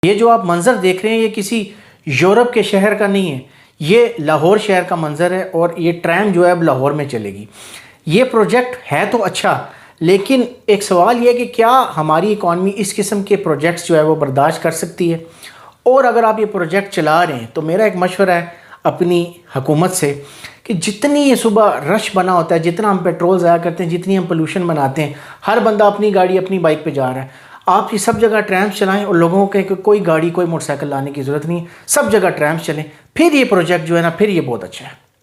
ये जो आप मंज़र देख रहे हैं ये किसी यूरोप के शहर का नहीं है, ये लाहौर शहर का मंज़र है और ये ट्रैम जो है अब लाहौर में चलेगी। ये प्रोजेक्ट है तो अच्छा, लेकिन एक सवाल ये है कि क्या हमारी इकॉनमी इस किस्म के प्रोजेक्ट्स जो है वो बर्दाश्त कर सकती है। और अगर आप ये प्रोजेक्ट चला रहे हैं तो मेरा एक मशवरा है अपनी हुकूमत से कि जितनी ये सुबह रश बना होता है, जितना हम पेट्रोल ज़ाया करते हैं, जितनी हम पोल्यूशन बनाते हैं, हर बंदा अपनी गाड़ी अपनी बाइक पे जा रहा है। आप ये सब जगह ट्रैम्स चलाएं और लोगों को कहें कि कोई गाड़ी कोई मोटरसाइकिल लाने की ज़रूरत नहीं है, सब जगह ट्रैम्स चलें, फिर ये प्रोजेक्ट जो है ना, फिर ये बहुत अच्छा है।